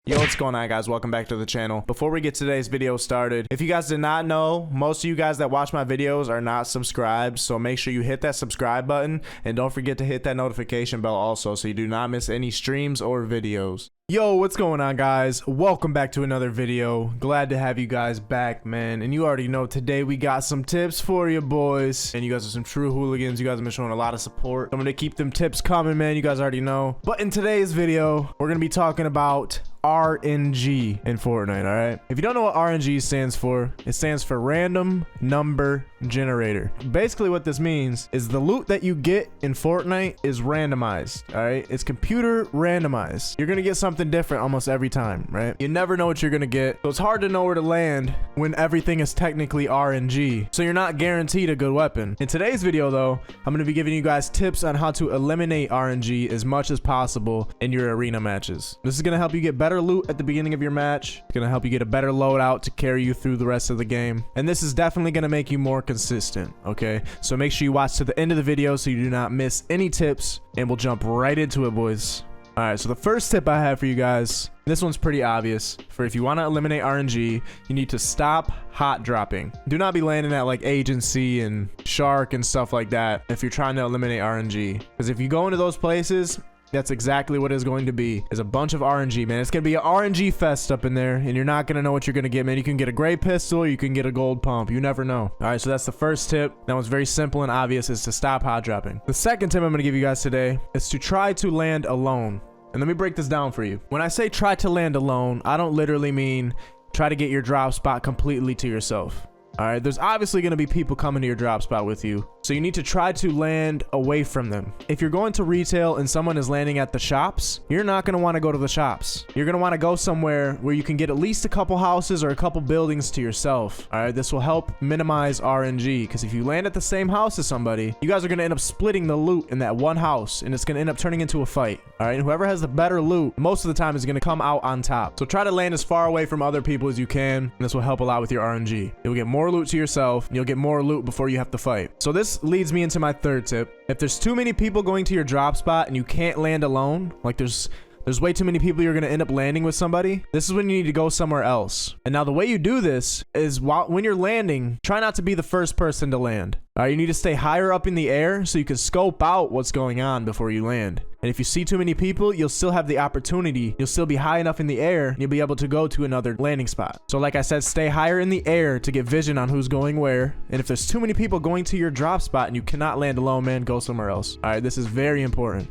Yo, what's going on, guys? Welcome back to the channel. Before we get today's video started, if you guys did not know, most of you guys that watch my videos are not subscribed, so make sure you hit that subscribe button and don't forget to hit that notification bell also so you do not miss any streams or videos. Yo, what's going on, guys? Welcome back to another video. Glad to have you guys back, man. And you already know today we got some tips for you boys, and you guys are some true hooligans. You guys have been showing a lot of support. I'm gonna keep them tips coming, man. You guys already know. But in today's video, we're gonna be talking about RNG in Fortnite. All right, if you don't know what RNG stands for, it stands for random number generator. Basically what this means is the loot that you get in Fortnite is randomized. All right, it's computer randomized. You're gonna get something different almost every time, right? You never know what you're gonna get, so it's hard to know where to land when everything is technically RNG, so you're not guaranteed a good weapon. In today's video though, I'm gonna be giving you guys tips on how to eliminate RNG as much as possible in your arena matches. This is gonna help you get better loot at the beginning of your match. It's gonna help you get a better loadout to carry you through the rest of the game, and this is definitely gonna make you more consistent. Okay, so make sure you watch to the end of the video so you do not miss any tips, and we'll jump right into it, boys. All right, so the first tip I have for you guys, this one's pretty obvious. For if you want to eliminate RNG, you need to stop hot dropping. Do not be landing at like Agency and Shark and stuff like that if you're trying to eliminate RNG, because if you go into those places, that's exactly what it's going to be, is a bunch of RNG, man. It's gonna be an RNG fest up in there, and you're not gonna know what you're gonna get, man. You can get a gray pistol, or you can get a gold pump. You never know. All right, so that's the first tip. That one's very simple and obvious, is to stop hot dropping. The second tip I'm gonna give you guys today is to try to land alone. And let me break this down for you. When I say try to land alone, I don't literally mean try to get your drop spot completely to yourself. All right, there's obviously going to be people coming to your drop spot with you, so you need to try to land away from them. If you're going to retail and someone is landing at the shops, you're not going to want to go to the shops. You're going to want to go somewhere where you can get at least a couple houses or a couple buildings to yourself. All right, this will help minimize RNG, because if you land at the same house as somebody, you guys are going to end up splitting the loot in that one house, and it's going to end up turning into a fight. All right, and whoever has the better loot most of the time is going to come out on top. So try to land as far away from other people as you can, and this will help a lot with your RNG. You'll get more loot to yourself, and you'll get more loot before you have to fight. So this leads me into my third tip. If there's too many people going to your drop spot and you can't land alone, like there's way too many people, you're going to end up landing with somebody, this is when you need to go somewhere else. And now the way you do this is when you're landing, try not to be the first person to land. All right, you need to stay higher up in the air so you can scope out what's going on before you land. And if you see too many people, you'll still have the opportunity. You'll still be high enough in the air, and you'll be able to go to another landing spot. So like I said, stay higher in the air to get vision on who's going where. And if there's too many people going to your drop spot and you cannot land alone, man, go somewhere else. All right, this is very important.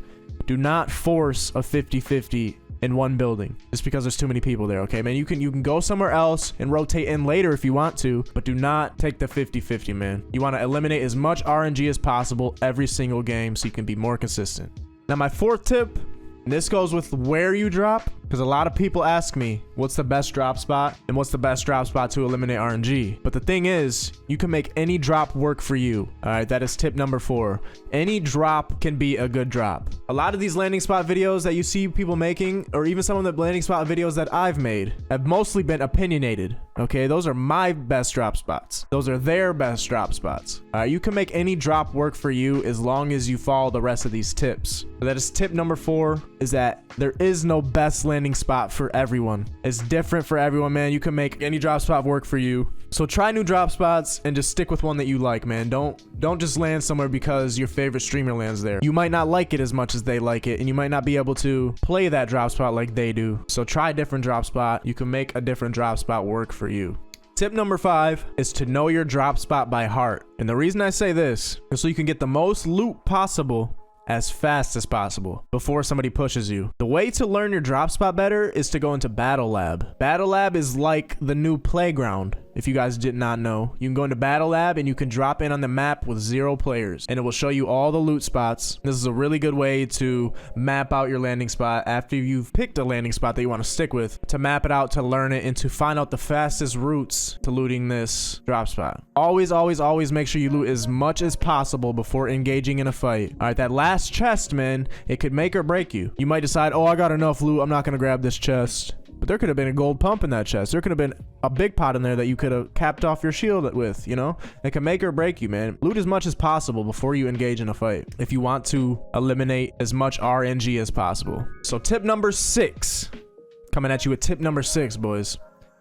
Do not force a 50-50 in one building just because there's too many people there. Okay, man, you can go somewhere else and rotate in later if you want to, but do not take the 50-50, man. You want to eliminate as much RNG as possible every single game so you can be more consistent. Now my fourth tip, and this goes with where you drop, because a lot of people ask me what's the best drop spot and what's the best drop spot to eliminate RNG. But the thing is, you can make any drop work for you. All right, that is tip number 4. Any drop can be a good drop. A lot of these landing spot videos that you see people making, or even some of the landing spot videos that I've made, have mostly been opinionated. Okay, those are my best drop spots. Those are their best drop spots. You can make any drop work for you as long as you follow the rest of these tips. So that is tip number 4, is that there is no best landing spot for everyone. It's different for everyone, man. You can make any drop spot work for you. So try new drop spots and just stick with one that you like, man. Don't just land somewhere because your favorite streamer lands there. You might not like it as much as they like it, and you might not be able to play that drop spot like they do. So try a different drop spot. You can make a different drop spot work for you. Tip number 5 is to know your drop spot by heart. And the reason I say this is so you can get the most loot possible as fast as possible before somebody pushes you. The way to learn your drop spot better is to go into Battle Lab. Battle Lab is like the new playground. If you guys did not know, you can go into Battle Lab and you can drop in on the map with 0 players, and it will show you all the loot spots. This is a really good way to map out your landing spot after you've picked a landing spot that you want to stick with, to map it out, to learn it, and to find out the fastest routes to looting this drop spot. Always, always, always make sure you loot as much as possible before engaging in a fight. All right, that last chest, man, it could make or break you. You might decide, oh, I got enough loot, I'm not going to grab this chest. But there could have been a gold pump in that chest. There could have been a big pot in there that you could have capped off your shield with, you know? It can make or break you, man. Loot as much as possible before you engage in a fight if you want to eliminate as much RNG as possible. So tip number 6. Coming at you with tip number 6, boys,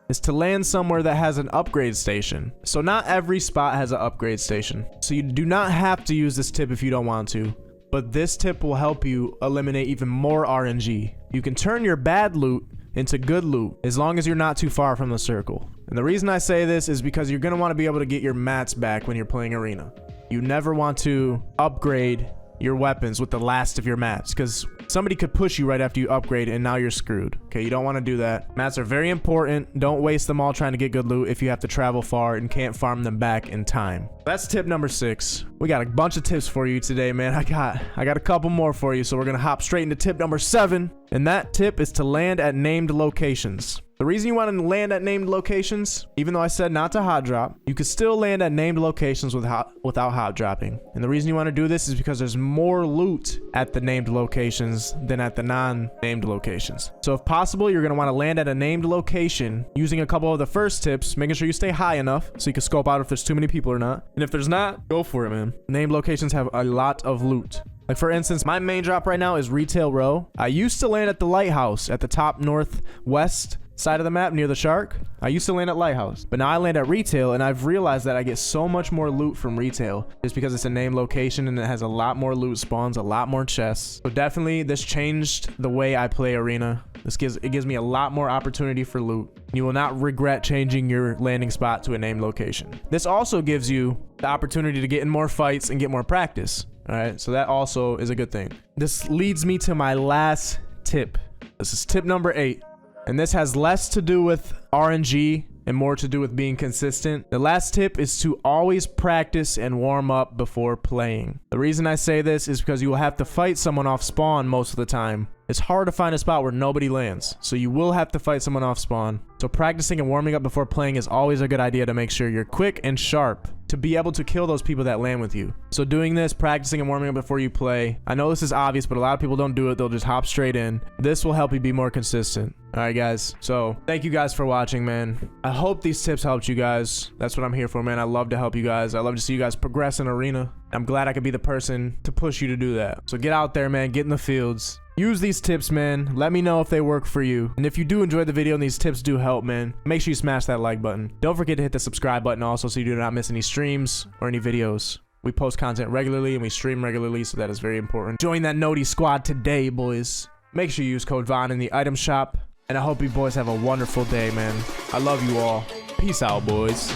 is to land somewhere that has an upgrade station. So not every spot has an upgrade station. So you do not have to use this tip if you don't want to. But this tip will help you eliminate even more RNG. You can turn your bad loot into good loot as long as you're not too far from the circle. And the reason I say this is because you're going to want to be able to get your mats back when you're playing arena. You never want to upgrade your weapons with the last of your mats, because somebody could push you right after you upgrade and now you're screwed. Okay, you don't want to do that. Mats are very important. Don't waste them all trying to get good loot if you have to travel far and can't farm them back in time. That's tip number 6. We got a bunch of tips for you today, man. I got a couple more for you, so we're gonna hop straight into tip number 7, and that tip is to land at named locations. The reason you want to land at named locations, even though I said not to hot drop, you could still land at named locations without hot dropping. And the reason you want to do this is because there's more loot at the named locations than at the non-named locations. So if possible, you're going to want to land at a named location using a couple of the first tips, making sure you stay high enough so you can scope out if there's too many people or not. And if there's not, go for it, man. Named locations have a lot of loot. Like for instance, my main drop right now is Retail Row. I used to land at the Lighthouse at the top northwest side of the map near the shark. I used to land at Lighthouse, but now I land at Retail, and I've realized that I get so much more loot from Retail just because it's a named location and it has a lot more loot spawns, a lot more chests. So definitely this changed the way I play arena. It gives me a lot more opportunity for loot. You will not regret changing your landing spot to a named location. This also gives you the opportunity to get in more fights and get more practice. All right, so that also is a good thing. This leads me to my last tip. This is tip number 8. And this has less to do with RNG and more to do with being consistent. The last tip is to always practice and warm up before playing. The reason I say this is because you will have to fight someone off spawn most of the time. It's hard to find a spot where nobody lands, so you will have to fight someone off spawn. So practicing and warming up before playing is always a good idea to make sure you're quick and sharp to be able to kill those people that land with you. So doing this, practicing and warming up before you play, I know this is obvious, but a lot of people don't do it. They'll just hop straight in. This will help you be more consistent. All right, guys. So thank you guys for watching, man. I hope these tips helped you guys. That's what I'm here for, man. I love to help you guys. I love to see you guys progress in arena. I'm glad I could be the person to push you to do that. So get out there, man. Get in the fields. Use these tips, man. Let me know if they work for you. And if you do enjoy the video and these tips do help, man, make sure you smash that like button. Don't forget to hit the subscribe button also so you do not miss any streams or any videos. We post content regularly and we stream regularly, so that is very important. Join that Noti squad today, boys. Make sure you use code VON in the item shop. And I hope you boys have a wonderful day, man. I love you all. Peace out, boys.